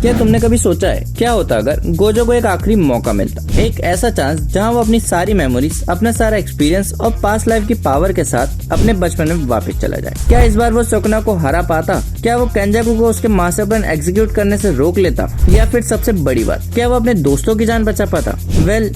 क्या तुमने कभी सोचा है क्या होता अगर गोजो को एक आखिरी मौका मिलता, एक ऐसा चांस जहां वो अपनी सारी मेमोरीज, अपना सारा एक्सपीरियंस और पास्ट लाइफ की पावर के साथ अपने बचपन में वापस चला जाए। क्या इस बार वो सुकना को हरा पाता? क्या वो केंजाकू को उसके मास्टर प्लान एग्जीक्यूट करने से रोक लेता? या फिर सबसे बड़ी बात, क्या वो अपने दोस्तों की जान बचा पाता?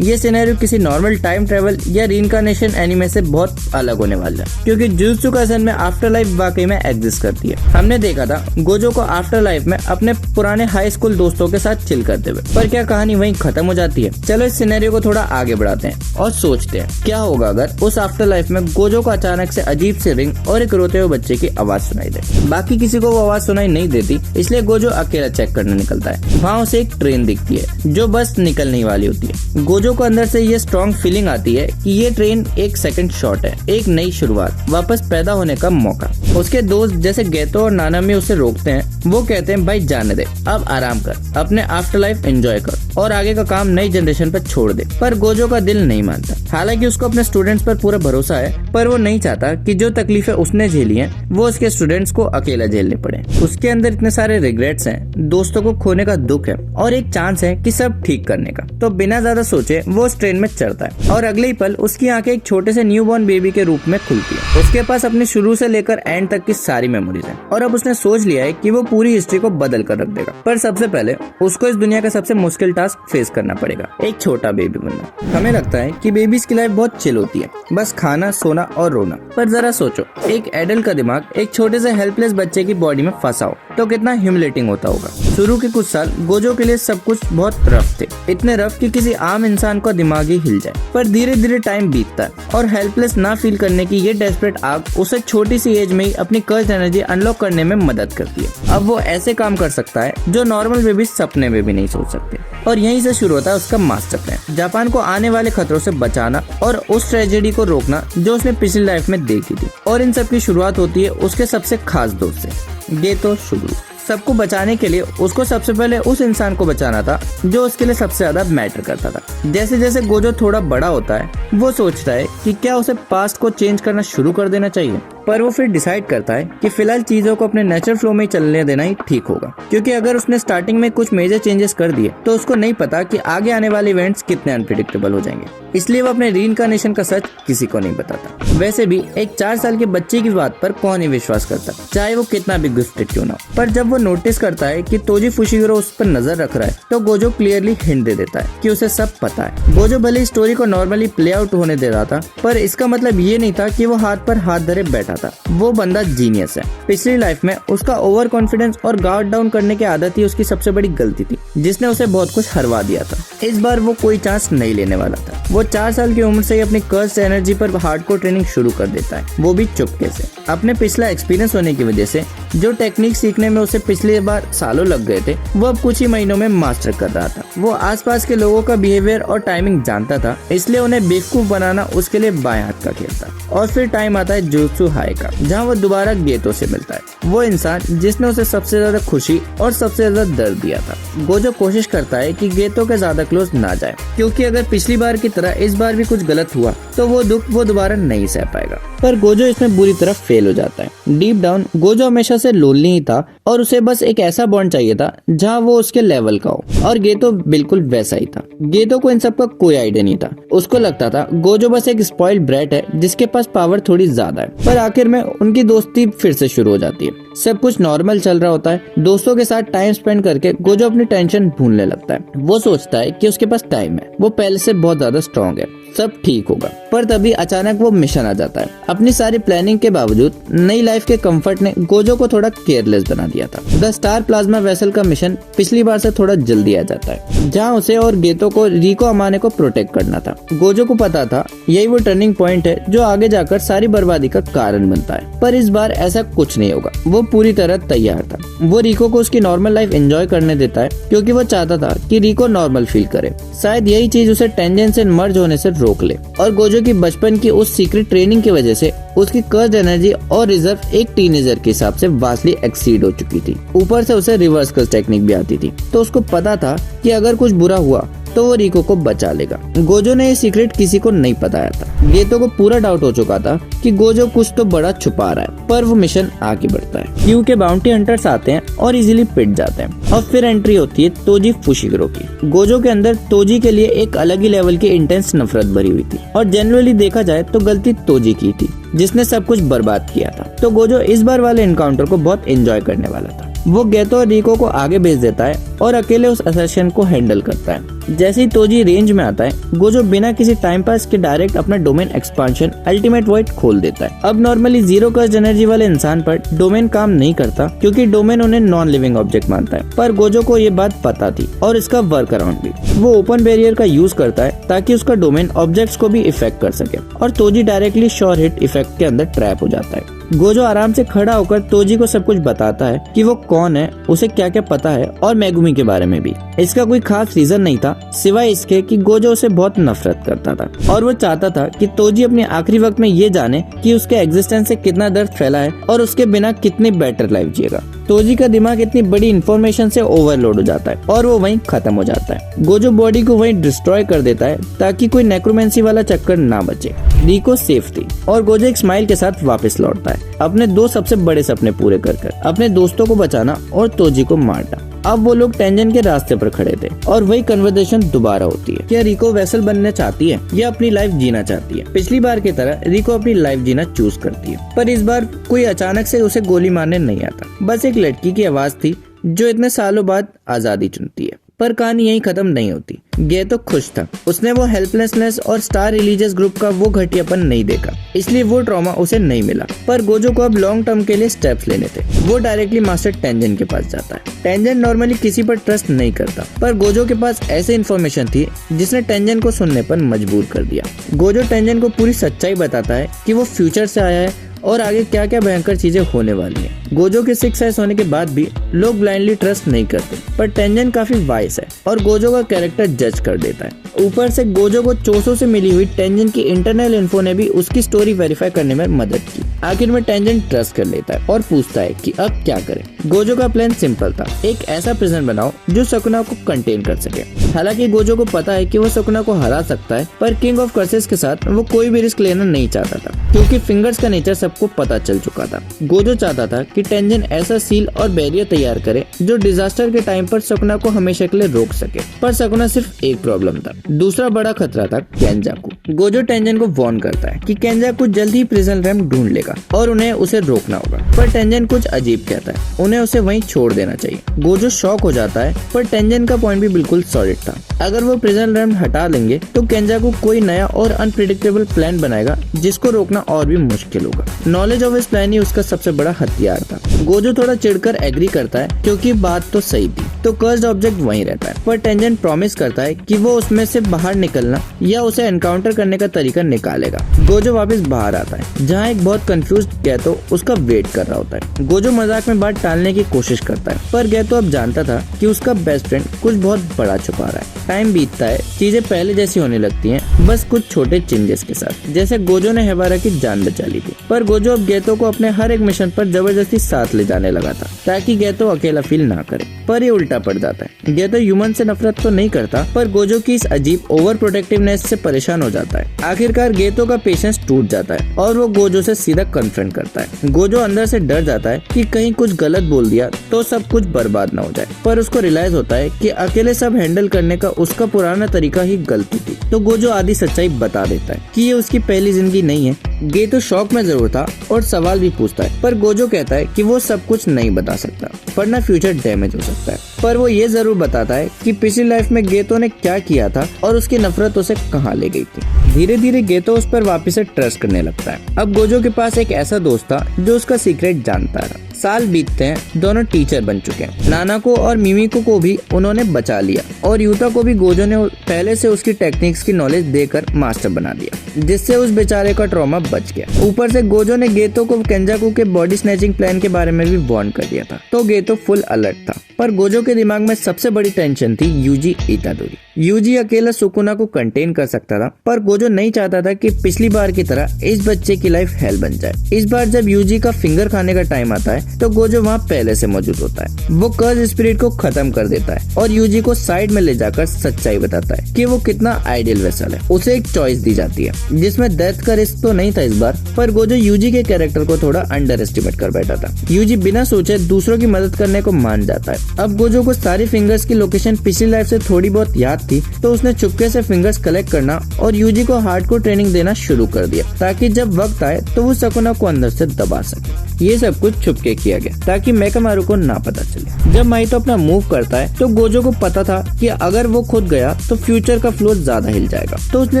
ये सिनेरियो किसी नॉर्मल टाइम ट्रेवल या रीइंकार्नेशन एनिमे से बहुत अलग होने वाला है, क्योंकि जुजुत्सु काइसेन में आफ्टर लाइफ वाकई में एग्जिस्ट करती है। हमने देखा था गोजो को आफ्टर लाइफ में अपने पुराने हाई स्कूल दोस्तों के साथ चिल करते हुए, पर क्या कहानी वहीं खत्म हो जाती है? चलो इस सिनेरियो को थोड़ा आगे बढ़ाते हैं और सोचते हैं क्या होगा अगर उस आफ्टर लाइफ में गोजो को अचानक से अजीब सी रिंग और एक रोते हुए बच्चे की आवाज सुनाई दे। बाकी किसी को वो आवाज सुनाई नहीं देती, इसलिए गोजो अकेला चेक करने निकलता है। वहाँ उसे एक ट्रेन दिखती है जो बस निकलने वाली होती है। गोजो को अंदर से ये स्ट्रॉन्ग फीलिंग आती है कि ये ट्रेन एक सेकंड शॉट है, एक नई शुरुआत, वापस पैदा होने का मौका। उसके दोस्त जैसे गेतो और नानामी उसे रोकते हैं। वो कहते हैं भाई जाने दे, अब आराम कर, अपने आफ्टर लाइफ एंजॉय कर और आगे का काम नई जनरेशन पर छोड़ दे। पर गोजो का दिल नहीं मानता। हालांकि उसको अपने स्टूडेंट्स पर पूरा भरोसा है, पर वो नहीं चाहता कि जो तकलीफें उसने झेली हैं वो उसके स्टूडेंट्स को अकेला झेलने पड़े। उसके अंदर इतने सारे रिग्रेट्स हैं, दोस्तों को खोने का दुख है और एक चांस है कि सब ठीक करने का। तो बिना ज्यादा सोचे वो उस ट्रेन में चढ़ता है और अगले ही पल उसकी आंखें एक छोटे से न्यू बॉर्न बेबी के रूप में खुलती है। उसके पास अपनी शुरू से लेकर एंड तक की सारी मेमोरीज हैं और अब उसने सोच लिया है कि वो पूरी हिस्ट्री को बदल कर रख देगा। पर सबसे पहले उसको इस दुनिया का सबसे मुश्किल टास्क फेस करना पड़ेगा, एक छोटा बेबी बनना। हमें लगता है कि बेबीज की लाइफ बहुत चिल होती है, बस खाना, सोना और रोना। पर जरा सोचो, एक एडल्ट का दिमाग एक छोटे से हेल्पलेस बच्चे की बॉडी में फंसा हो तो कितना ह्यूमिलेटिंग होता होगा। शुरू के कुछ साल गोजो के लिए सब कुछ बहुत रफ थे, इतने रफ कि किसी आम इंसान का दिमाग ही हिल जाए। पर धीरे धीरे टाइम बीतता है और हेल्पलेस ना फील करने की ये डेस्परेट आग उसे छोटी सी एज में ही अपनी कर्ज एनर्जी अनलॉक करने में मदद करती है। अब वो ऐसे काम कर सकता है जो नॉर्मल बेबी सपने में भी नहीं सोच सकते। और यहीं से शुरू होता है उसका मास्टर प्लान, जापान को आने वाले खतरों से बचाना और उस ट्रेजेडी को रोकना जो उसने पिछली लाइफ में देखी थी। और इन सब की शुरुआत होती है उसके सबसे खास दोस्त से, गेतो शुगुरु। सबको बचाने के लिए उसको सबसे पहले उस इंसान को बचाना था जो उसके लिए सबसे ज्यादा मैटर करता था। जैसे जैसे गोजो थोड़ा बड़ा होता है वो सोचता है कि क्या उसे पास्ट को चेंज करना शुरू कर देना चाहिए, पर वो फिर डिसाइड करता है कि फिलहाल चीजों को अपने नेचुरल फ्लो में चलने देना ही ठीक होगा, क्योंकि अगर उसने स्टार्टिंग में कुछ मेजर चेंजेस कर दिए तो उसको नहीं पता कि आगे आने वाले इवेंट्स कितने अनप्रिडिक्टेबल हो जाएंगे। इसलिए वो अपने रीइंकार्नेशन का सच किसी को नहीं बताता। वैसे भी एक 4 साल के बच्चे की बात पर कौन ही विश्वास करता, चाहे वो कितना भी गिफ्टेड क्यों ना हो। पर जब वो नोटिस करता है कि तोजी फुशिगिरो उस पर नजर रख रहा है तो गोजो क्लियरली हिंट दे देता है कि उसे सब पता है। गोजो भले स्टोरी को नॉर्मली प्ले आउट होने दे रहा था, पर इसका मतलब ये नहीं था कि वो हाथ पर हाथ धरे बैठा था। वो बंदा जीनियस है। पिछली लाइफ में उसका ओवर कॉन्फिडेंस और गार्ड डाउन करने की आदत ही उसकी सबसे बड़ी गलती थी, जिसने उसे बहुत कुछ हरवा दिया था। इस बार वो कोई चांस नहीं लेने वाला था। वो 4 साल की उम्र से ही अपनी कर्ज एनर्जी पर हार्डकोर ट्रेनिंग शुरू कर देता है, वो भी चुपके से। अपने पिछला एक्सपीरियंस होने की वजह से जो टेक्निक सीखने में उसे पिछली बार सालों लग गए थे वो अब कुछ ही महीनों में मास्टर कर रहा था। वो आसपास के लोगों का बिहेवियर और टाइमिंग जानता था, इसलिए उन्हें बेवकूफ बनाना उसके लिए बाएं हाथ का खेल था। और फिर टाइम आता है जुजुत्सु हाई का, जहाँ वो दोबारा गेतो से मिलता है, वो इंसान जिसने उसे सबसे ज्यादा खुशी और सबसे ज्यादा दर्द दिया था। गोजो कोशिश करता है कि गेतो के ज्यादा क्लोज ना जाए, क्योंकि अगर पिछली बार की तरह इस बार भी कुछ गलत हुआ तो वो दुख वो दोबारा नहीं सह पाएगा। पर गोजो इसमें बुरी तरह फेल हो जाता है। डीप डाउन गोजो हमेशा से लोनली ही था और उसे बस एक ऐसा बॉन्ड चाहिए था जहाँ वो उसके लेवल का हो, और गेतो बिल्कुल वैसा ही था। गेतो को इन सब का कोई आइडिया नहीं था। उसको लगता था गोजो बस एक स्पॉइल्ड ब्रैट है जिसके पास पावर थोड़ी ज्यादा है। पर आखिर में उनकी दोस्ती फिर से शुरू हो जाती है। सब कुछ नॉर्मल चल रहा होता है। दोस्तों के साथ टाइम स्पेंड करके गोजो अपनी टेंशन भूलने लगता है। वो सोचता है कि उसके पास टाइम है, वो पहले से बहुत ज्यादा स्ट्रॉन्ग है, सब ठीक होगा। पर तभी अचानक वो मिशन आ जाता है। अपनी सारी प्लानिंग के बावजूद नई लाइफ के कंफर्ट ने गोजो को थोड़ा केयरलेस बना दिया था। द स्टार प्लाज्मा वेसल का मिशन पिछली बार से थोड़ा जल्दी आ जाता है, जहाँ उसे और गेतो को रिको अमाने को प्रोटेक्ट करना था। गोजो को पता था यही वो टर्निंग पॉइंट है जो आगे जाकर सारी बर्बादी का कारण बनता है। पर इस बार ऐसा कुछ नहीं होगा। वो पूरी तरह तैयार था। वो रिको को उसकी नॉर्मल लाइफ एंजॉय करने देता है, क्योंकि वो चाहता था कि रिको नॉर्मल फील करे। शायद यही चीज उसे टेंजेंट से मर्ज होने से रोक ले। और गोजो की बचपन की उस सीक्रेट ट्रेनिंग की वजह से उसकी कर्ज एनर्जी और रिजर्व एक टीनेजर के हिसाब से वास्टली एक्सीड हो चुकी थी। ऊपर से उसे रिवर्स कर्ज टेक्निक भी आती थी, तो उसको पता था कि अगर कुछ बुरा हुआ तो तो वो रिको को बचा लेगा। गोजो ने ये सीक्रेट किसी को नहीं बताया था। गेतो को पूरा डाउट हो चुका था कि गोजो कुछ तो बड़ा छुपा रहा है, पर वो मिशन आगे बढ़ता है क्योंकि बाउंटी हंटर्स आते हैं और इजीली पिट जाते हैं। और फिर एंट्री होती है तोजी फुशिगुरो की। गोजो के अंदर तोजी के लिए एक अलग ही लेवल की इंटेंस नफरत भरी हुई थी और जनरली देखा जाए तो गलती तोजी की थी जिसने सब कुछ बर्बाद किया था। तो गोजो इस बार वाले एनकाउंटर को बहुत एंजॉय करने वाला था। वो गेतो और रिको को आगे भेज देता है और अकेले उस असर्शन को हैंडल करता है। जैसे ही तोजी रेंज में आता है, गोजो बिना किसी टाइम पास के डायरेक्ट अपना डोमेन एक्सपांशन अल्टीमेट वॉइड खोल देता है। अब नॉर्मली जीरो कर्ज एनर्जी वाले इंसान पर डोमेन काम नहीं करता क्योंकि डोमेन उन्हें नॉन लिविंग ऑब्जेक्ट मानता है, पर गोजो को ये बात पता थी और इसका वर्क अराउंड भी। वो ओपन बैरियर का यूज करता है ताकि उसका डोमेन ऑब्जेक्ट्स को भी इफेक्ट कर सके और Toji directly sure hit effect के अंदर ट्रैप हो जाता है। गोजो आराम से खड़ा होकर तोजी को सब कुछ बताता है कि वो कौन है, उसे क्या क्या पता है और मेगुमी के बारे में भी। इसका कोई खास रीजन नहीं था सिवाय इसके कि गोजो उसे बहुत नफरत करता था और वो चाहता था कि तोजी अपने आखिरी वक्त में ये जाने कि उसके एग्जिस्टेंस से कितना दर्द फैला है और उसके बिना कितनी बेटर लाइफ जिएगा। तोजी का दिमाग इतनी बड़ी इन्फॉर्मेशन से ओवरलोड हो जाता है और वो वहीं खत्म हो जाता है। गोजो बॉडी को वहीं डिस्ट्रॉय कर देता है ताकि कोई नेक्रोमेंसी वाला चक्कर ना बचे। रिको सेफ थी और गोजो एक स्माइल के साथ वापस लौटता है, अपने दो सबसे बड़े सपने पूरे कर अपने दोस्तों को बचाना और तोजी को मारना। अब वो लोग टेंजन के रास्ते पर खड़े थे और वही कन्वर्सेशन दोबारा होती है। क्या रिको वेसल बनना चाहती है या अपनी लाइफ जीना चाहती है? पिछली बार की तरह रिको अपनी लाइफ जीना चूज करती है, पर इस बार कोई अचानक से उसे गोली मारने नहीं आता। बस एक लड़की की आवाज थी जो इतने सालों बाद आजादी चुनती है। पर कहानी यहीं खत्म नहीं होती। गेतो खुश था, उसने वो हेल्पलेसनेस और स्टार रिलीजियस ग्रुप का वो घटियापन नहीं देखा, इसलिए वो ट्रॉमा उसे नहीं मिला। पर गोजो को अब लॉन्ग टर्म के लिए स्टेप्स लेने थे। वो डायरेक्टली मास्टर टेंजन के पास जाता है। टेंजन नॉर्मली किसी पर ट्रस्ट नहीं करता, पर गोजो के पास ऐसी इन्फॉर्मेशन थी जिसने टेंजन को सुनने पर मजबूर कर दिया। गोजो टेंजन को पूरी सच्चाई बताता है कि वो फ्यूचर से आया है और आगे क्या क्या भयंकर चीजें होने वाली हैं। गोजो के 6 आइज होने के बाद भी लोग ब्लाइंडली ट्रस्ट नहीं करते, पर टेंजन काफी वाइस है और गोजो का कैरेक्टर जज कर देता है। ऊपर से गोजो को चोसो से मिली हुई टेंजन की इंटरनल इन्फो ने भी उसकी स्टोरी वेरीफाई करने में मदद की। आखिर में टेंजन ट्रस्ट कर लेता है और पूछता है कि अब क्या करें। गोजो का प्लान सिंपल था, एक ऐसा प्रिजन बनाओ जो सकुना को कंटेन कर सके। हालांकि गोजो को पता है कि वो सकुना को हरा सकता है, पर किंग ऑफ कर्सेस के साथ वो कोई भी रिस्क लेना नहीं चाहता था क्योंकि फिंगर्स का नेचर सबको पता चल चुका था। गोजो चाहता था कि टेंजन ऐसा सील और बैरियर तैयार करे जो डिजास्टर के टाइम पर सकुना को हमेशा के लिए रोक सके। पर सकुना सिर्फ एक प्रॉब्लम था, दूसरा बड़ा खतरा था केंजाकू। गोजो टेंजन को वार्न करता है कि केंजाकू जल्द ही प्रिजन रैम्प ढूंढ लेगा और उन्हें उसे रोकना होगा, पर टेंजन कुछ अजीब कहता है, उन्हें उसे वहीं छोड़ देना चाहिए। गोजो शॉक हो जाता है, पर टेंजन का पॉइंट भी बिल्कुल सॉलिड था। अगर वो प्रिजन रैम्प हटा लेंगे तो केंजाकू कोई नया और अनप्रिडिक्टेबल प्लान बनाएगा जिसको रोकना और भी मुश्किल होगा। नॉलेज ऑफ इस प्लान ही उसका सबसे बड़ा हथियार था। गोजो थोड़ा चिढ़कर एग्री करता है क्योंकि बात तो सही थी, तो कर्स्ड ऑब्जेक्ट वहीं रहता है, पर टेंजन प्रॉमिस करता है कि वो उसमें से बाहर निकलना या उसे एनकाउंटर करने का तरीका निकालेगा। गोजो वापस बाहर आता है जहाँ एक बहुत कंफ्यूज्ड गेतो उसका वेट कर रहा होता है। गोजो मजाक में बात टालने की कोशिश करता है, पर गेतो अब जानता था कि उसका बेस्ट फ्रेंड कुछ बहुत बड़ा छुपा रहा है। टाइम बीतता है, चीजें पहले जैसी होने लगती हैं, बस कुछ छोटे चेंजेस के साथ। जैसे गोजो ने हेबारा की जान बचा ली थी, पर गोजो अब गेतो को अपने हर एक मिशन पर जबरदस्ती साथ ले जाने लगा था ताकि गेतो अकेला फील ना करे। पर ये उल्टा पड़ जाता है। गेतो ह्यूमन से नफरत तो नहीं करता, पर गोजो की इस अजीब ओवर प्रोटेक्टिवनेस से परेशान हो जाता है। आखिरकार गेतो का पेशेंस टूट जाता है और वो गोजो से सीधा कन्फ्रंट करता है। गोजो अंदर से डर जाता है कि कहीं कुछ गलत बोल दिया तो सब कुछ बर्बाद ना हो जाए, पर उसको रियलाइज होता है कि अकेले सब हैंडल करने का उसका पुराना तरीका ही गलती थी। तो गोजो आधी सच्चाई बता देता है कि ये उसकी पहली जिंदगी नहीं है। गेतो शौक में जरूर था और सवाल भी पूछता है, पर गोजो कहता है कि वो सब कुछ नहीं बता सकता वरना फ्यूचर डैमेज हो सकता है। पर वो ये जरूर बताता है कि पिछली लाइफ में गेतो ने क्या किया था और उसकी नफरत उसे कहाँ ले गई थी। धीरे धीरे गेतो उस पर वापस से ट्रस्ट करने लगता है। अब गोजो के पास एक ऐसा दोस्त था जो उसका सीक्रेट जानता था। साल बीतते हैं, दोनों टीचर बन चुके हैं। नानाको और मिमिको को भी उन्होंने बचा लिया और यूता को भी गोजो ने पहले से उसकी टेक्निक्स की नॉलेज देकर मास्टर बना दिया, जिससे उस बेचारे का ट्रॉमा बच गया। ऊपर से गोजो ने गेतो को केंजाकू के बॉडी स्नैचिंग प्लान के बारे में भी वार्न कर दिया था, तो गेतो फुल अलर्ट था। पर गोजो के दिमाग में सबसे बड़ी टेंशन थी यूजी इतादोरी। यूजी अकेला सुकुना को कंटेन कर सकता था, पर गोजो नहीं चाहता था कि पिछली बार की तरह इस बच्चे की लाइफ हेल बन जाए। इस बार जब यूजी का फिंगर खाने का टाइम आता है तो गोजो वहाँ पहले से मौजूद होता है। वो कर्ज स्पिरिट को खत्म कर देता है और यूजी को साइड में ले जाकर सच्चाई बताता है कि वो कितना आइडियल वेसल है। उसे एक चॉइस दी जाती है जिसमें डेथ का रिस्क तो नहीं था इस बार, पर गोजो यूजी के कैरेक्टर को थोड़ा अंडर एस्टिमेट कर बैठा था। यूजी बिना सोचे दूसरों की मदद करने को मान जाता है। अब गोजो को सारी फिंगर्स की लोकेशन पिछली लाइफ से थोड़ी बहुत याद थी, तो उसने चुपके से फिंगर्स कलेक्ट करना और यूजी को हार्डकोर ट्रेनिंग देना शुरू कर दिया ताकि जब वक्त आए तो वो सुकुना को अंदर से दबा सके। ये सब कुछ छुपके किया गया ताकि मेकामारू को ना पता चले। जब माइतो अपना मूव करता है तो गोजो को पता था कि अगर वो खुद गया तो फ्यूचर का फ्लो ज्यादा हिल जाएगा, तो उसने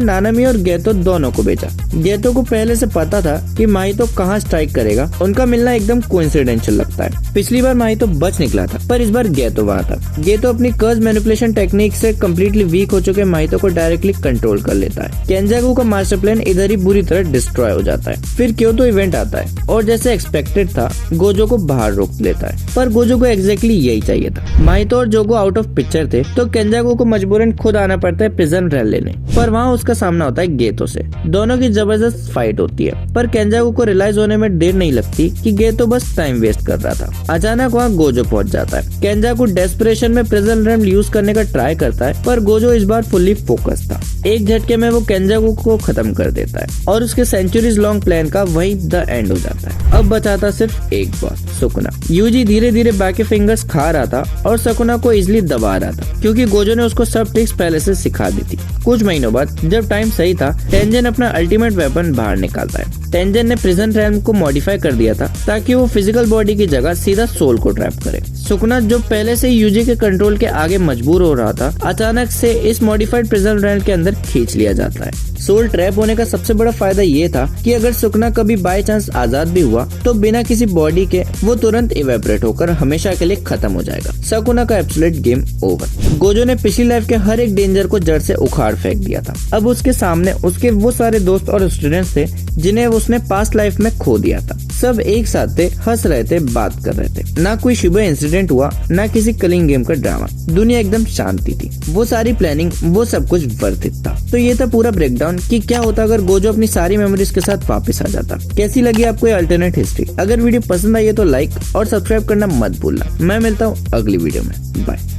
नानामी और गेतो दोनों को भेजा। गेतो को पहले से पता था कि माइतो कहाँ स्ट्राइक करेगा। उनका मिलना एकदम कोइंसिडेंशियल लगता है। पिछली बार माइतो बच निकला था, पर इस बार गेतो वहाँ था। गेतो अपनी कर्ज मैनिपुलेशन टेक्निक से कम्प्लीटली वीक हो चुके माइतो को डायरेक्टली कंट्रोल कर लेता है। केंजाकू का मास्टर प्लान इधर ही बुरी तरह डिस्ट्रॉय हो जाता है। फिर क्योतो इवेंट आता है और जैसे एक्सपेक्टेड था गोजो को बाहर रोक लेता है, पर गोजो को एग्जैक्टली यही चाहिए था। माइतो और जोगो आउट ऑफ पिक्चर थे तो केंजाकू को मजबूरन खुद आना पड़ता है प्रिजन रेल लेने, पर वहाँ उसका सामना होता है गेतो से। दोनों की जबरदस्त फाइट होती है, पर केंजाकू को रियलाइज होने में देर नहीं लगती कि गेतो बस टाइम वेस्ट कर रहा था। अचानक वहाँ गोजो पहुंच जाता है। केंजाकू डेस्परेशन में प्रिजन रेल यूज करने का ट्राई करता है, पर गोजो इस बार फुल्ली फोकस था। एक झटके में वो केंजाकू को खत्म कर देता है और उसके सेंचुरीज लॉन्ग प्लान का वही द एंड हो जाता है। अब बचा था सिर्फ एक बॉस, सुकुना। यूजी धीरे धीरे बाकी फिंगर्स खा रहा था और सुकुना को इजिली दबा रहा था क्योंकि गोजो ने उसको सब ट्रिक्स पहले से सिखा दी थी। कुछ महीनों बाद जब टाइम सही था, टेंजन अपना अल्टीमेट वेपन बाहर निकालता है। टेंजन ने प्रिजन रैम को मॉडिफाई कर दिया था ताकि वो फिजिकल बॉडी की जगह सीधा सोल को ट्रैप करे। सुकुना जो पहले से यूजी के कंट्रोल के आगे मजबूर हो रहा था, अचानक से इस मॉडिफाइड प्रिजन रैम के अंदर खींच लिया जाता है। सोल ट्रैप होने का सबसे बड़ा फायदा ये था कि अगर सुकुना कभी बाय चांस आजाद भी हुआ तो बिना किसी बॉडी के वो तुरंत इवेपोरेट होकर हमेशा के लिए खत्म हो जाएगा। सुकुना का एब्सोल्यूट गेम ओवर। गोजो ने पिछली लाइफ के हर एक डेंजर को जड़ से उखाड़ फेंक दिया था। अब उसके सामने उसके वो सारे दोस्त और स्टूडेंट्स थे जिन्हें उसने पास्ट लाइफ में खो दिया था। सब एक साथ थे, हंस रहे थे, बात कर रहे थे। ना कोई शुभ इंसिडेंट हुआ, ना किसी कलिंग गेम का ड्रामा। दुनिया एकदम शांति थी। वो सारी प्लानिंग, वो सब कुछ वर्थ इट था। तो ये था पूरा ब्रेकडाउन कि क्या होता अगर गोजो अपनी सारी मेमोरीज के साथ वापस आ जाता। कैसी लगी आपको ये अल्टरनेट हिस्ट्री? अगर वीडियो पसंद आई है तो लाइक और सब्सक्राइब करना मत भूलना। मैं मिलता हूँ अगली वीडियो में। बाय।